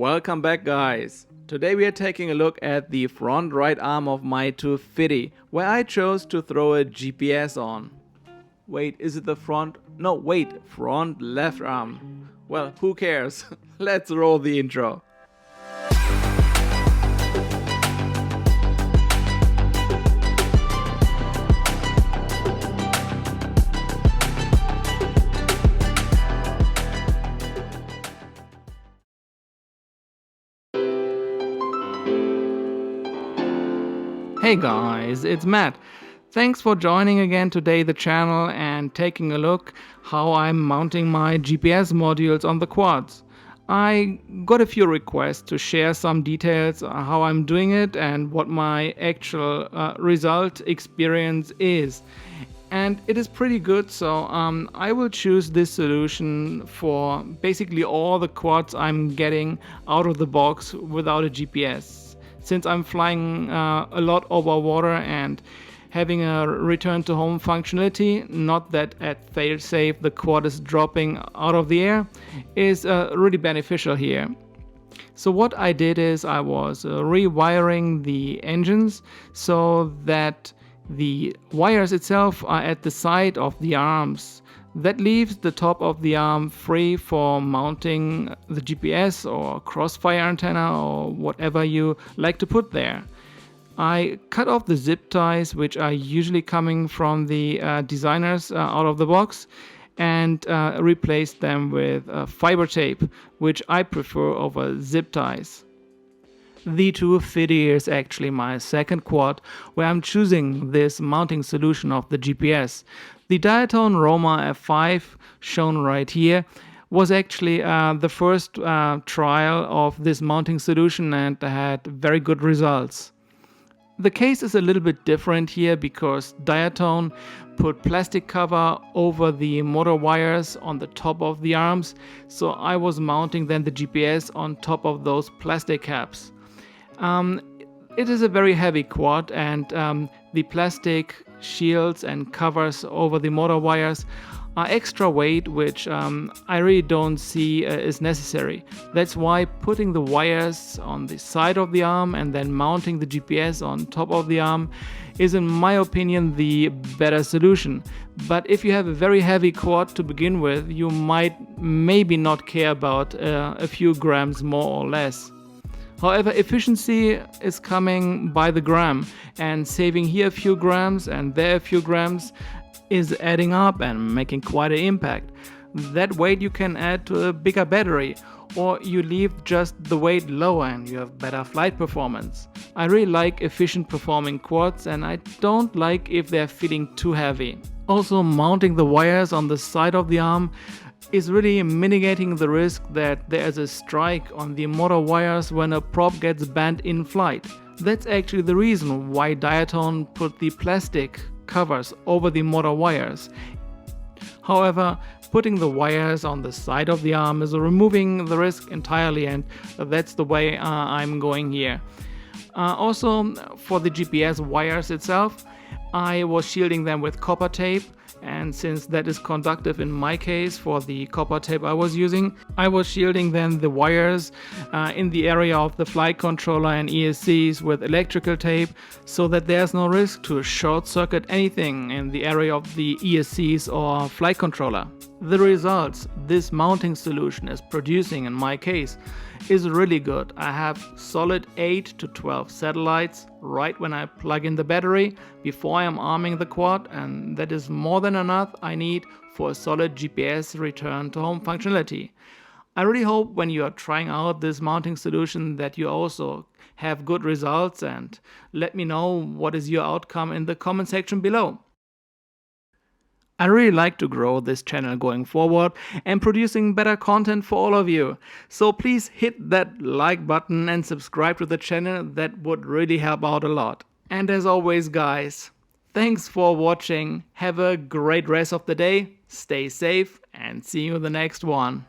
Welcome back, guys. Today we are taking a look at the front right arm of my 2FIDDY, where I chose to throw a GPS on. Wait, is it the front? No, wait, front left arm. Well, who cares? Let's roll the intro. Hey guys, it's Matt. Thanks for joining again today the channel and taking a look how I'm mounting my GPS modules on the quads. I got a few requests to share some details on how I'm doing it and what my actual result experience is. And it is pretty good, so I will choose this solution for basically all the quads I'm getting out of the box without a GPS. Since I'm flying a lot over water and having a return to home functionality, not that at failsafe the quad is dropping out of the air, is really beneficial here. So what I did is I was rewiring the engines so that the wires itself are at the side of the arms. That leaves the top of the arm free for mounting the GPS or crossfire antenna or whatever you like to put there. I cut off the zip ties, which are usually coming from the designers out of the box, and replaced them with fiber tape, which I prefer over zip ties. The 2FIDDY is actually my second quad where I'm choosing this mounting solution of the GPS. The Diatone Roma F5, shown right here, was actually the first trial of this mounting solution and had very good results. The case is a little bit different here because Diatone put plastic cover over the motor wires on the top of the arms, so I was mounting then the GPS on top of those plastic caps. It is a very heavy quad, and the plastic shields and covers over the motor wires are extra weight, which I really don't see is necessary. That's why putting the wires on the side of the arm and then mounting the GPS on top of the arm is, in my opinion, the better solution. But if you have a very heavy quad to begin with, you might maybe not care about a few grams more or less. However, efficiency is coming by the gram, and saving here a few grams and there a few grams is adding up and making quite an impact. That weight you can add to a bigger battery, or you leave just the weight low and you have better flight performance. I really like efficient performing quads, and I don't like if they're feeling too heavy. Also, mounting the wires on the side of the arm is really mitigating the risk that there is a strike on the motor wires when a prop gets bent in flight. That's actually the reason why Diatone put the plastic covers over the motor wires. However, putting the wires on the side of the arm is removing the risk entirely, and that's the way I'm going here. Also, for the GPS wires itself, I was shielding them with copper tape, and since that is conductive in my case for the copper tape I was using, I was shielding then the wires in the area of the flight controller and ESCs with electrical tape, so that there's no risk to short circuit anything in the area of the ESCs or flight controller. The results this mounting solution is producing in my case is really good. I have solid 8 to 12 satellites right when I plug in the battery before I am arming the quad, and that is more than enough I need for a solid GPS return to home functionality. I really hope when you are trying out this mounting solution that you also have good results, and let me know what is your outcome in the comment section below. I really like to grow this channel going forward and producing better content for all of you. So please hit that like button and subscribe to the channel. That would really help out a lot. And as always, guys, thanks for watching. Have a great rest of the day. Stay safe and see you in the next one.